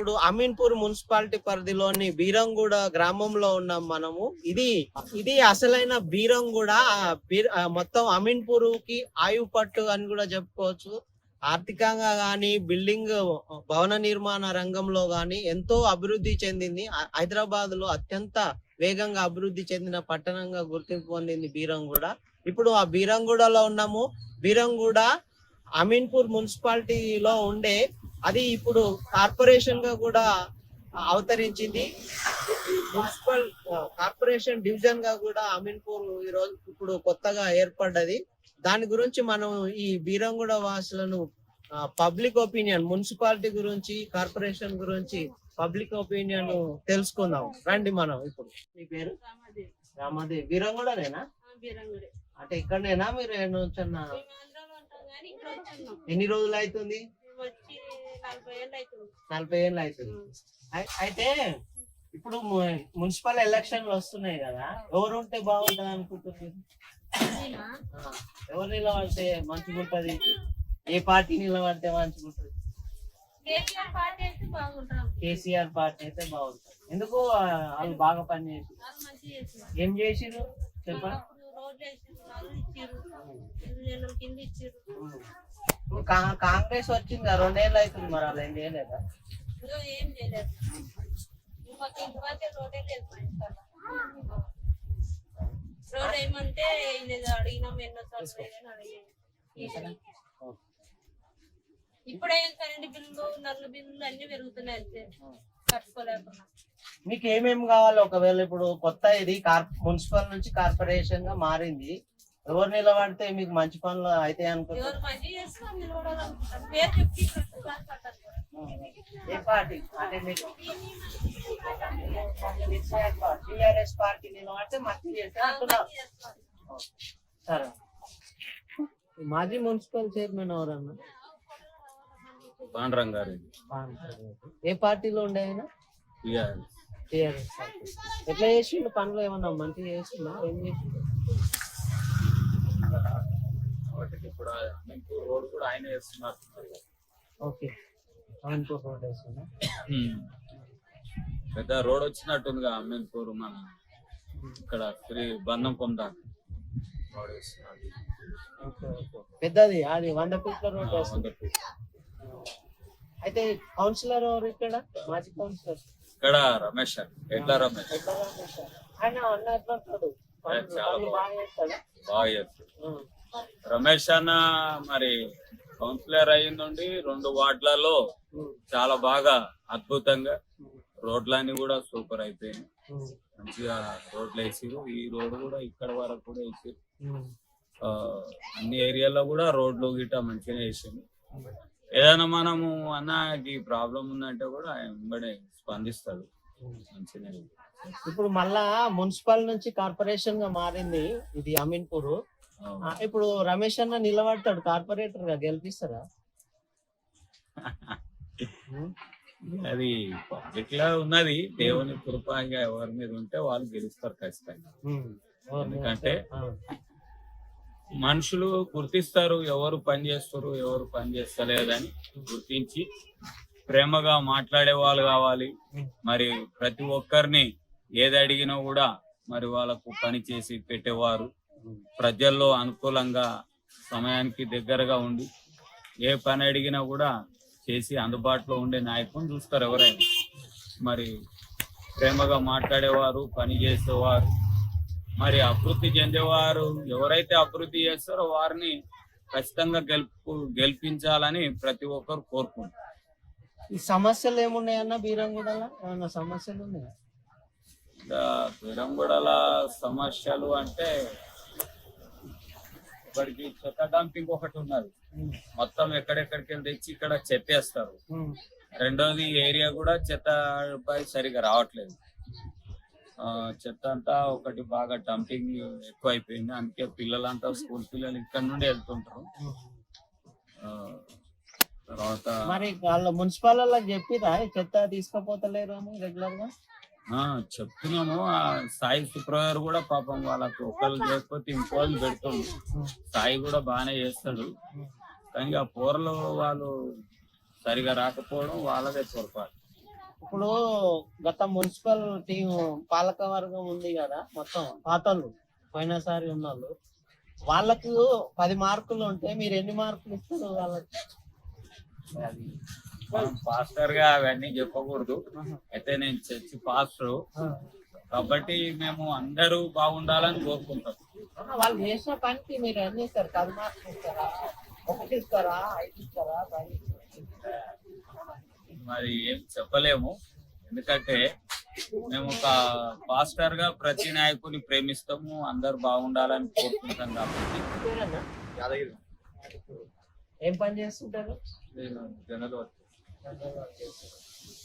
ఇప్పుడు అమీన్పూర్ మున్సిపాలిటీ పరిధిలోని బీరంగూడ గ్రామంలో ఉన్నాం మనము. ఇది అసలైన బీరంగూడ. మొత్తం అమీన్పూర్ కి ఆయువు పట్టు అని కూడా చెప్పుకోవచ్చు. ఆర్థికంగా గాని, బిల్డింగ్ భవన నిర్మాణ రంగంలో గాని ఎంతో అభివృద్ధి చెందింది. హైదరాబాద్ లో అత్యంత వేగంగా అభివృద్ధి చెందిన పట్టణంగా గుర్తింపు పొందింది బీరంగూడ. ఇప్పుడు ఆ బీరంగూడలో ఉన్నాము. బీరంగూడ అమీన్పూర్ మున్సిపాలిటీలో ఉండే అది ఇప్పుడు కార్పొరేషన్ గా కూడా అవతరించింది. మున్సిపల్ కార్పొరేషన్ డివిజన్ గా కూడా అమీన్పూర్ ఈ రోజు ఇప్పుడు కొత్తగా ఏర్పడ్డది. దాని గురించి మనం ఈ బీరంగూడ వాసులను పబ్లిక్ ఒపీనియన్, మున్సిపాలిటీ గురించి, కార్పొరేషన్ గురించి పబ్లిక్ ఒపీనియన్ తెలుసుకుందాం రండి. మనం ఇప్పుడు మీ పేరు? రామాదేవి. బీరంగూడనేనా? అంటే ఇక్కడనేనా? మీరు ఎన్ని రోజులు అవుతుంది? 40 ఏళ్ళు అవుతుంది. అయితే ఇప్పుడు మున్సిపల్ ఎలక్షన్లు వస్తున్నాయి కదా, ఎవరు ఉంటే బాగుంటది అనుకుంటున్నారు? ఎవరు నిలబడితే మంచిగా ఉంటది? ఏ పార్టీ నిలబడితే మంచిగా ఉంటది? కేసీఆర్ పార్టీ అయితే బాగుంటది. ఎందుకు? వాళ్ళు బాగా పనిచేసి ఏం చేసిరు చెప్పండి. కాంగ్రెస్ వచ్చింది 2 ఏళ్ళు అవుతుంది, మరి అలా ఏం చేయలేదా? రోడ్ ఏమంటే అడిగినాం ఇప్పుడే కరెంట్ బిల్లు, నల్ల బిల్లు అన్ని పెరుగుతున్నాయి అంతే, కట్టుకోలేకున్నా. మీకు ఏమేమి కావాలి? ఒకవేళ ఇప్పుడు కొత్త ఇది మున్సిపల్ నుంచి కార్పొరేషన్ గా మారింది, ఎవరు నిలబడితే మీకు మంచి పనులు అయితే అనుకుంటారు? ఏ పార్టీ అంటే మీకు? టిఆర్ఎస్ పార్టీ నిలబడితే మంచి చేస్తే అంటున్నారు. సరే, మాజీ మున్సిపల్ చైర్మన్ ఎవరన్నా? పాండ్రంగారెడ్డి. ఏ పార్టీలో ఉండే ఆయన? టిఆర్ఎస్. ఎట్లా చేసిండు పనులు? ఏమన్నా మంచిగా చేసిందా? ఏం చేసిండు? ఇప్పుడు రోడ్ కూడా ఆయన వేస్తున్నారు. ఓకే, అమీన్పూర్ రోడ్ వేస్తున్నా. పెద్ద రోడ్ వచ్చినట్టుందిగా అమీన్పూర్, మన ఇక్కడ ఫ్రీ బంధం పొందాలి రోడ్ వేస్తున్నారు. పెద్దది అది 100 ఫీట్ల రోడ్ వేస్తుంది. అయితే కౌన్సిలర్ ఎవరు ఇక్కడ? మాజీ కౌన్సిలర్ ఇక్కడ రమేష్, ఎట్లా రమేష్ ఆయన అన్న ఎట్లా ఉంటాడు? బాగా చేస్తాడు రమేష్ అన్న. మరి కౌన్సిలర్ అయ్యిందండి 2 వార్డులలో చాలా బాగా అద్భుతంగా రోడ్లన్నీ కూడా సూపర్ అయిపోయింది. మంచిగా రోడ్లు వేసిరు. ఈ రోడ్ కూడా ఇక్కడ వరకు కూడా వేసిరు. అన్ని ఏరియాలో కూడా రోడ్లు గిట్ట మంచిగా వేసింది. ఏదైనా మనము అన్నకి ప్రాబ్లం ఉందంటే కూడా ఆయన వెంబడే స్పందిస్తాడు మంచిగా. ఇప్పుడు మళ్ళా మున్సిపల్ నుంచి కార్పొరేషన్ గా మారింది ఇది అమీన్పూర్. ఇప్పుడు రమేష్ అన్న నిలబడతాడు, కార్పొరేటర్ గా గెలిపిస్తారా? అది పబ్లిక్ లా ఉన్నది. దేవుని కృపగా ఎవరి మీద ఉంటే వాళ్ళు గెలుస్తారు ఖచ్చితంగా. ఎందుకంటే మనుషులు గుర్తిస్తారు ఎవరు పని చేస్తారు, ఎవరు పని చేస్తలేదని గుర్తించి ప్రేమగా మాట్లాడే వాళ్ళు కావాలి. మరి ప్రతి ఒక్కరిని ఏది అడిగినా కూడా మరి వాళ్ళకు పని చేసి పెట్టేవారు, ప్రజల్లో అనుకూలంగా సమయానికి దగ్గరగా ఉండి ఏ పని అడిగినా కూడా చేసి అందుబాటులో ఉండే నాయకుని చూస్తారు ఎవరైనా. మరి ప్రేమగా మాట్లాడేవారు, పని చేసేవారు, మరి అభివృద్ధి చెందేవారు ఎవరైతే అభివృద్ధి చేస్తారో వారిని ఖచ్చితంగా గెలిపించాలని ప్రతి ఒక్కరు కోరుకుంటారు. ఈ సమస్యలు ఏమున్నాయన్న బీరంగూడలో? ఏమన్నా సమస్యలు ఉన్నాయా? బీరంగూడల సమస్యలు అంటే ఒకటికి చెత్త డంపింగ్ ఒకటి ఉన్నది. మొత్తం ఎక్కడెక్కడికి వెళ్ళి తెచ్చి ఇక్కడ చెత్తేస్తారు. రెండోది ఏరియా కూడా చెత్త పై సరిగా రావట్లేదు. చెత్త అంతా ఒకటి బాగా డంపింగ్ ఎక్కువ అయిపోయింది. అందుకే పిల్లలంతా స్కూల్ పిల్లలు ఇక్కడ నుండి వెళ్తుంటారు. తర్వాత మరి వాళ్ళ మున్సిపల్ వాళ్ళకి చెప్పిరా చెత్త తీసుకుపోతలేరు అని రెగ్యులర్ గా? చెప్తున్నాము. సాయి సూపర్వైజర్ కూడా పాపం వాళ్ళకు ఒకళ్ళు చేయకపోతే ఇంకోళ్ళు పెడుతుంది. సాయి కూడా బాగానే చేస్తాడు, కానీ ఆ పోరలు వాళ్ళు సరిగా రాకపోవడం వాళ్ళదే పొరపాటు. ఇప్పుడు గత మున్సిపల్ టీం పాలక వర్గం ఉంది కదా, మొత్తం పాతలు పోయినసారి ఉన్నోళ్ళు, వాళ్ళకు 10 మార్కులు ఉంటే మీరు ఎన్ని మార్కులు ఇస్తారు వాళ్ళకి? అది మనం పాస్టర్ గా అవన్నీ చెప్పకూడదు. అయితే నేను చర్చి పాస్టర్ కాబట్టి మేము అందరూ బాగుండాలని కోరుకుంటాం. వాళ్ళు చేసిన పనికి మీరు ఎన్ని ఇస్తారు? 10 మార్కులు ఇస్తారా, 1 ఇస్తారా, 5 ఇస్తారా, 10 ఇస్తారా? మరి ఏం చెప్పలేము, ఎందుకంటే మేము ఒక పాస్టర్ గా ప్రతి నాయకుని ప్రేమిస్తాము, అందరు బాగుండాలని కోరుకుంటాం కాబట్టి. పేరన్నా? ఏం పని చేస్తుంటారు? నేను జనరల్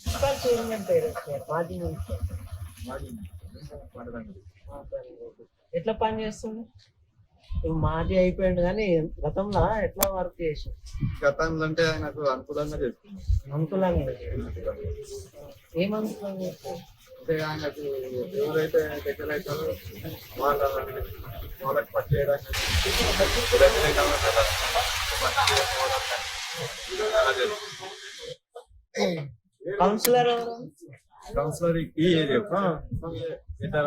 మున్సిపల్ చైర్మన్ పేరు మాజీ మున్సిపల్. ఎట్లా పని చేస్తుంది? ఇప్పుడు మాజీ అయిపోయింది కానీ గతంలో ఎట్లా వర్క్ చేసి? గతంలో అంటే ఆయనకు అనుకూలంగా చేస్తుంది. అనుకూలంగా ఏం అనుకూలంగా చేస్తుంది? అంటే ఆయనకు ఎవరైతే దగ్గర అవుతారో వాళ్ళకి పట్టేయడానికి కౌన్సిలర్ ఎవరు? కౌన్సిలర్ ఈ ఏరియా ఆయన ఎట్లా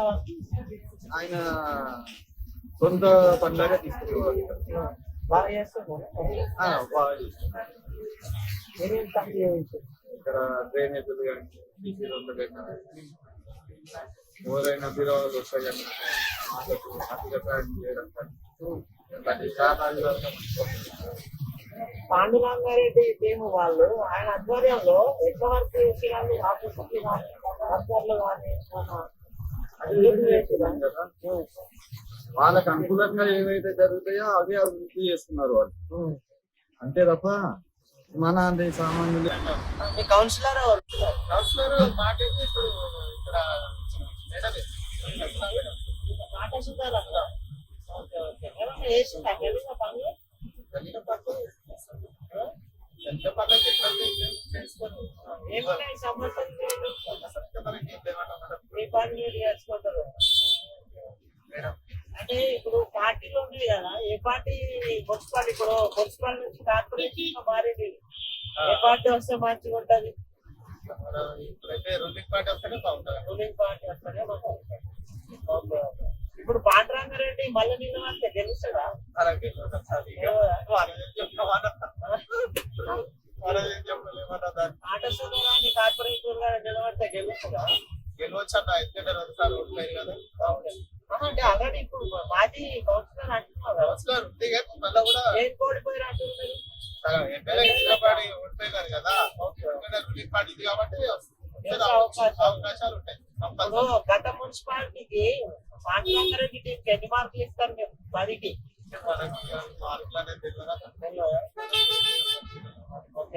వర్క్ చేస్తారు? ఆయన సొంత పండుగ తీసుకునేవాళ్ళు. బాగా చేస్తారు. మీరేం పని చేయించారు? ఇక్కడ డ్రైనేజీలు కానీ బీసీ రోడ్లు కానీ ఎవరైనా బీరోలు వస్తాయి కానీ అతిగా ప్రయాణం చేయడం కానీ ప్రతి శాతాలు పాండురంగారెడ్డి టీము వాళ్ళు ఆయన ఆధ్వర్యంలో ఎట్లా వర్క్ చేసేవాళ్ళు? ఆఫీసర్లు కానీ వర్కర్లు కానీ వాళ్ళకి అనుకూలంగా ఏవైతే జరుగుతాయో అవే అభివృద్ధి చేస్తున్నారు వాళ్ళు, అంతే తప్ప మన అంటే సామాన్యులు. కౌన్సిలర్ ఎవరు? కౌన్సిలర్ మాకైతే ఇప్పుడు ఇక్కడ మాట సుధారత్న. Okay okay. ఏమన్నా చేసిందా గెలిచిన పనులు? ఏమున్నాయి సమస్యలు? మీ పని మీరు చేసుకుంటారు. అంటే ఇప్పుడు పార్టీలు ఉన్నాయి కదా, ఏ పార్టీ మున్సిపల్ ఇప్పుడు మున్సిపల్ నుంచి కార్పొరేషన్ మారింది, ఏ పార్టీ వస్తే మంచిగా ఉంటది? ఇప్పుడైతే రూలింగ్ పార్టీ వస్తేనే బాగుంటుంది. రూలింగ్ పార్టీ వస్తేనే బాగుంటది. Okay okay. ఇప్పుడు పాండురంగారెడ్డి మళ్ళీ నిలబడితే గెలుస్తాడా? ఆట సుధారాన్ని కార్పొరేటర్ గా నిలబడితే గెలుస్తాడా? గెలవచ్చు అన్న, ఎందుకంటే 2 సార్లు ఉంటాయి కదా. అంటే ఆల్రెడీ ఇప్పుడు మాజీ కౌన్సిలర్ అంటున్నారు కదా, కౌన్సిలర్ ఉంది కానీ మళ్ళీ కూడా ఏం కోడిపోయారు అంటున్నారు? ఎమ్మెల్యే నిలబడి ఓడిపోయినారు కదా, రూలింగ్ పార్టీ ఇది కాబట్టి అవకాశాలు ఉంటాయి. ఇప్పుడు గత మున్సిపాలిటీకి పాండురంగారెడ్డి టీంకి ఎన్ని మార్కులు ఇస్తారు మీరు? 10కి మార్కులు అనేది తెలియదు.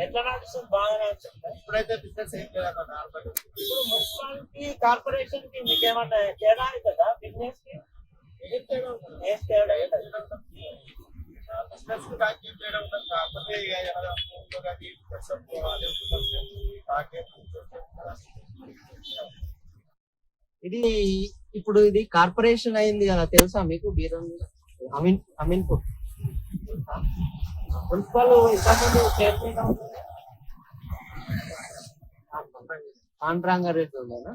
ఎట్లా నడుస్తుంది? బాగా నడుస్తుంది. ఇప్పుడైతే బిజినెస్ ఏం లేదన్న. ఇప్పుడు మున్సిపాలిటీ కార్పొరేషన్ కి మీకు ఏమన్నా తేడా అవుతుందా? బిజినెస్ కి ఏం తేడా ఉంటుంది? బిజినెస్ బ్యాంక్ ఏం చేయడం ఉండదు. కాకపోతే ఇది ఇప్పుడు ఇది కార్పొరేషన్ అయింది కదా, తెలుసా మీకు? అమీన్పూర్ మున్సిపల్ ఇంతకుముందు చైర్మన్ పాండురంగారెడ్డి ఉండేనా?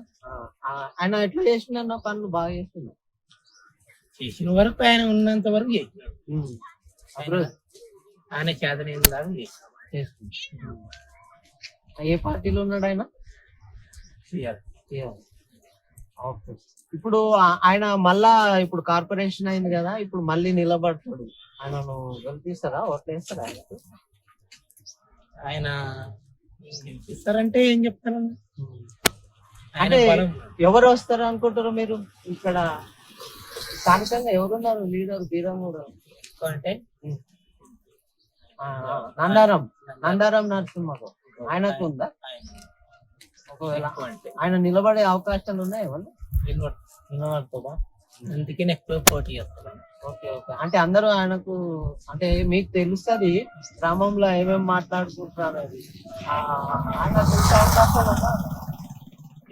ఆయన ఎట్లా చేసిండన్న పనులు? బాగా చేసిండు. చేసిన వరకు ఆయన ఉన్నంత వరకు ఆయన చేతనైన దాకా చేసుకుంటాడు. ఏ పార్టీలో ఉన్నాడు ఆయన? ఓకే. ఇప్పుడు ఆయన మళ్ళా ఇప్పుడు కార్పొరేషన్ అయింది కదా, ఇప్పుడు మళ్ళీ నిలబడతాడు. ఆయనను గెలిపిస్తారా? ఓట్లేస్తారా ఆయనకు? ఆయన గెలిపిస్తారంటే ఏం చెప్తారన్న? అంటే ఎవరు వస్తారు అనుకుంటారు మీరు? ఇక్కడ స్థానికంగా ఎవరున్నారు లీడర్? బీరంగూడ అంటే నందారం నరసింహరావు ఆయనకు ఉందా? ఒకవేళ ఆయన నిలబడే అవకాశాలు ఉన్నాయి ఏమన్నా? నిలబడుతుందా? అందుకే ఎక్కువ పోటీ చేస్తాను. Okay okay. అంటే అందరూ ఆయనకు, అంటే మీకు తెలుస్తుంది గ్రామంలో ఏమేమి మాట్లాడుకుంటున్నారు అది, ఆయన తెలిసే అవకాశాలు ఉన్నా?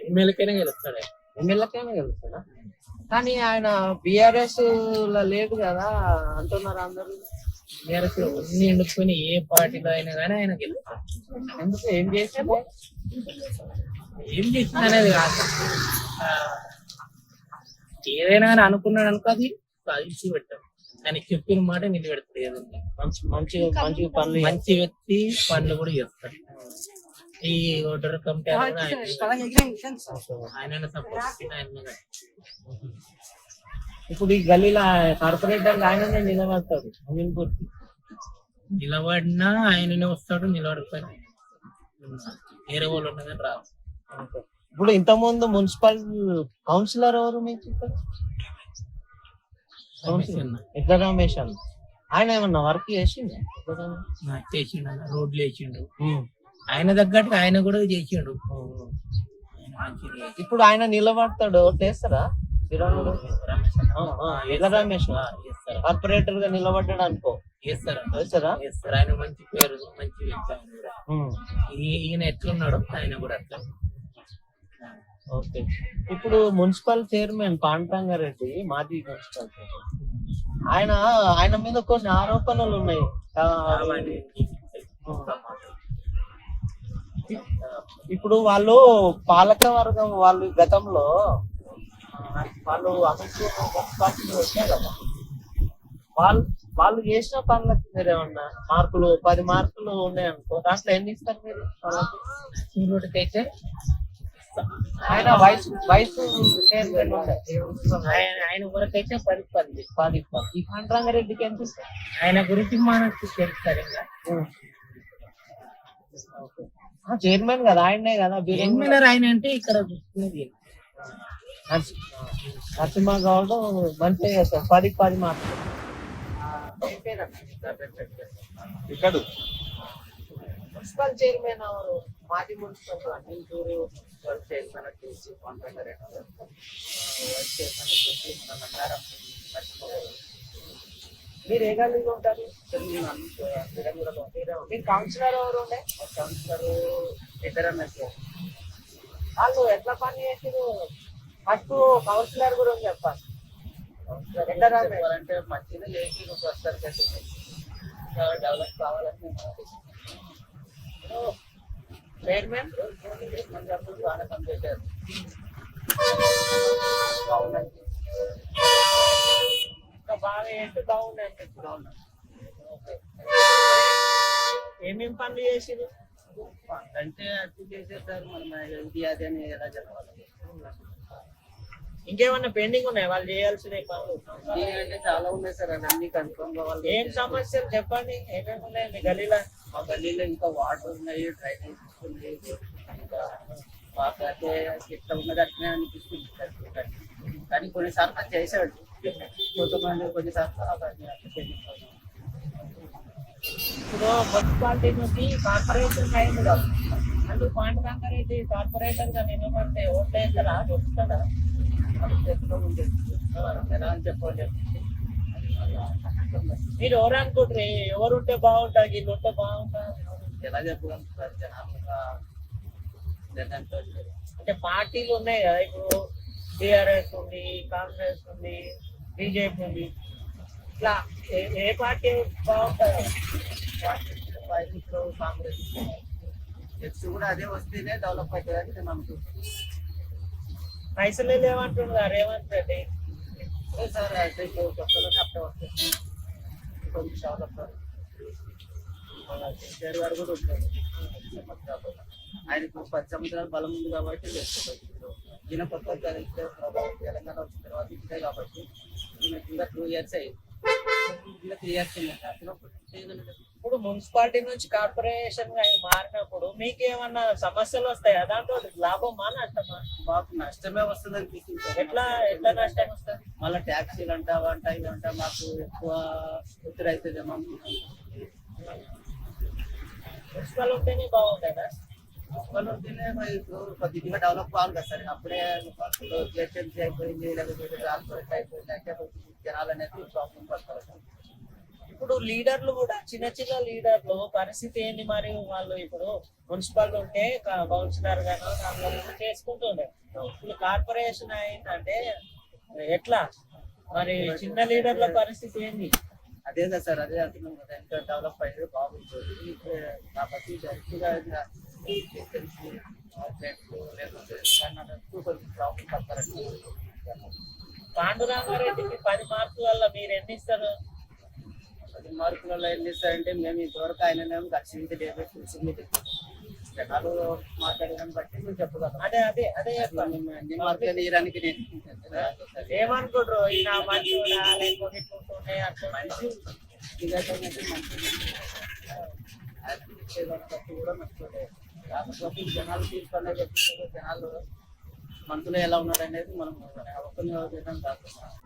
ఎమ్మెల్యేకైనా గెలుస్తాడు. ఎమ్మెల్యేకైనా గెలుస్తాడా? కానీ ఆయన BRS లో లేదు కదా అంటున్నారు అందరూ. టీఆర్ఎస్ అన్ని ఎండుకొని ఏ పార్టీలో అయినా కానీ ఆయన గెలుస్తాడు. ఎందుకు ఏం చేసాము? ఏం చేసింది అనేది కాదు, ఆ, ఏదైనా కానీ అనుకున్నాడు అనుకో అది సాధించి పెట్టాడు. ఆయన చెప్పిన మాట నిలబెడతాడు. ఏదైనా మంచి మంచి మంచి పనులు మంచి వ్యక్తి పనులు కూడా చేస్తాడు. ఈ ఓటర్ కమిటీ ఆయన సపోర్ట్ ఆయన ఇప్పుడు ఈ గల్లీలో కార్పొరేటర్ ఆయననే నిలబడతాడు అమీన్పూర్. నిలబడినా ఆయననే వస్తాడు, నిలబడిపోయినా వేరే వాళ్ళు ఉన్నదని రాదు. ఇప్పుడు ఇంత ముందు మున్సిపల్ కౌన్సిలర్ ఎవరు మీకు ఇక్కడ? ఇద్దరు రమేష్ అన్న. ఆయన ఏమన్నా వర్క్ చేసిండు? చేసిండు అన్న, రోడ్లు వేసిండు. ఆయన తగ్గట్టు ఆయన కూడా చేసిండు. ఆయన మంచిది. ఇప్పుడు ఆయన నిలబడతాడు, ఓటేస్తారా? రమేష్ కార్పొరేటర్ గా నిలబడ్డాడు అనుకో, చేస్తారా? వేస్తారా? చేస్తారు. ఆయన మంచి పేరు, మంచి వ్యక్తి ఆయన కూడా. ఈయన ఎట్లున్నాడో ఆయన కూడా అట్లా. ఓకే. ఇప్పుడు మున్సిపల్ చైర్మన్ పాండ్రంగారెడ్డి, మాజీ మున్సిపల్ చైర్మన్, ఆయన మీద కొన్ని ఆరోపణలు ఉన్నాయి. ఇప్పుడు వాళ్ళు పాలక వర్గం వాళ్ళు గతంలో వాళ్ళు మున్సిపాలిటీ వచ్చారు కదా, వాళ్ళు చేసిన పనులకు మీరు ఏమన్నా మార్కులు 10 మార్కులు ఉన్నాయనుకో, దాంట్లో ఎన్ని ఇస్తారు మీరు? అయితే ఆయన వయసు చైర్మన్ ఉండే. ఆయన వరకైతే 10. ఈ పాండ్రంగారెడ్డికి ఎంత ఇస్తారు? ఆయన గురించి మనకు తెలుస్తారు. ఇంకా చైర్మన్ కదా, ఆయనే కదా. ఎమ్మెల్యే ఆయన అంటే ఇక్కడ చూసుకునేది నరసింహ గౌడ్ మంచిగా చేస్తారు. 10 మార్కులు. ఇక్కడ మున్సిపల్ చైర్మన్ ఎవరు? మాజీ మున్సిపల్ అమీన్పూర్ చైర్మన్ వచ్చేసి పాండ్రంగారెడ్డి. మీరు ఏ గల్లీలో ఉంటారు? మీరు కౌన్సిలర్ ఎవరు ఉండే? కౌన్సిలర్ ఇద్దరు వాళ్ళు ఎట్లా పని చేసారు? ఫస్ట్ కౌన్సిలర్ గురించి చెప్పాలి. అంటే మంచిగా చేసి ప్రస్తుతానికి డెవలప్ కావాలని చైర్మన్ బాగా పనిచేశారు. బాగా ఏంటి బాగున్నాయి. ఏమేమి పనులు చేసింది అంటే అర్థం చేసేసారు. మన ఇది అది అని ఎలా చెప్పాలి? ఇంకేమన్నా పెండింగ్ ఉన్నాయి వాళ్ళు చేయాల్సిన పనులు? అంటే చాలా ఉన్నాయి సార్, అన్ని కన్ఫర్మ్ కావాలి. ఏం సమస్యలు చెప్పండి, ఏమేమి ఉన్నాయి మీ గల్లీలో? మా గల్లీలో ఇంకా వాటర్ ఉన్నాయి, డ్రైనేజ్ ఉన్నాయి, ఇంకా మాకైతే ఎట్లా ఉన్నది అట్లనే అనిపిస్తుంది. కానీ కొన్నిసార్లు చేసాడు, కొంతమంది కొన్నిసార్లు. ఇప్పుడు మున్సిపాలిటీ నుంచి కార్పొరేషన్ అయింది కదా, అందుకు పాండ్రంగారెడ్డి కార్పొరేటర్ గా నిలబడితే ఓట్లు వేస్తారా? చూస్తారా? ఎలా అని చెప్పండి. మీరు ఎవరు అనుకుంటారు? ఎవరు ఉంటే బాగుంటారు, వీళ్ళు ఉంటే బాగుంటారు? ఎలా చెప్పగలుగుతారు? జనాలు అంటే పార్టీలు ఉన్నాయి కదా, ఇప్పుడు టిఆర్ఎస్ ఉంది, కాంగ్రెస్ ఉంది, బీజేపీ ఉంది. ఇట్లా ఏ పార్టీ బాగుంటుంది? కాంగ్రెస్ నెక్స్ట్ కూడా అదే వస్తేనే డెవలప్ అవుతుందని నేను అనుకుంటున్నాను. పైసలు లేవంటున్నారు రేవంత్ రెడ్డి సార్. అయితే కొత్తలోనే అప్పుడే వస్తుంది కొంచెం డెవలప్. కేసీఆర్ గారు కూడా ఉంటారు, ఆయనకు 10 సంవత్సరాలు బలం ఉంది కాబట్టి ఈయన కొత్త తెలంగాణ వచ్చిన తర్వాత ఇదే కాబట్టి ఈయనకి ఇంకా 2 years అయ్యింది. ఇంకా 3 years ఇప్పుడు మున్సిపాలిటీ నుంచి కార్పొరేషన్ గా మారినప్పుడు మీకు ఏమన్నా సమస్యలు వస్తాయా? దాంట్లో లాభమా నష్టమా? మాకు నష్టమే వస్తుంది అనిపిస్తుంది. ఎట్లా నష్టం వస్తుంది? మళ్ళీ ట్యాక్సీలు అంట, వంట ఇదంట, మాకు ఎక్కువ ఒత్తిడి అవుతుంది. మున్సిపల్ ఉంటేనే బాగుంటుందా? మున్సిపల్ ఉంటేనే కొద్దిగా డెవలప్ కావాలి కదా సార్. అప్పుడే జిహెచ్ఎంసీ అయిపోయింది, లేకపోతే ట్రాన్స్పోర్ట్ అయిపోయింది అంటే జనాలు అనేది ప్రాబ్లం పడతారు. ఇప్పుడు లీడర్లు కూడా చిన్న లీడర్లు పరిస్థితి ఏంటి మరి? వాళ్ళు ఇప్పుడు మున్సిపల్ ఉంటే కౌన్సిలర్ గాను చేసుకుంటుండే, ఇప్పుడు కార్పొరేషన్ అయిందంటే ఎట్లా మరి? చిన్న లీడర్ల పరిస్థితి ఏంటి? అదే సార్ అదే అంటున్నాం కదా, ఎంత డెవలప్ అయ్యేది బాగుంటుంది కాబట్టి డైరెక్ట్గా తెలిసి లేకపోతే కొంచెం ప్రాబ్లం పడతారండి. పాండురంగారెడ్డికి 10 మార్కులలో మీరు ఎన్ని ఇస్తారు? 10 మార్కులలో ఏం చేస్తారంటే మేము ఇంతవరకు ఆయన కలిసింది లేదు, చూసింది లేదు. జనాలు మాట్లాడడం బట్టి మేము చెప్పగలం. అదే అదే అదే చెప్పాలి. మేము ఎన్ని మార్కులు తీయడానికి నేను ఏమనుకుంటారు ఈయన మంచిగా లేకపోతే ఇట్లుంటుండే అట్లా మనిషి ఇదైతే మంచి బట్టి కూడా మంచిగా కాకపోతే జనాలు తీసుకునే జనాలు మనసులో ఎలా ఉన్నాడు అనేది మనం అవకాశం కాదు.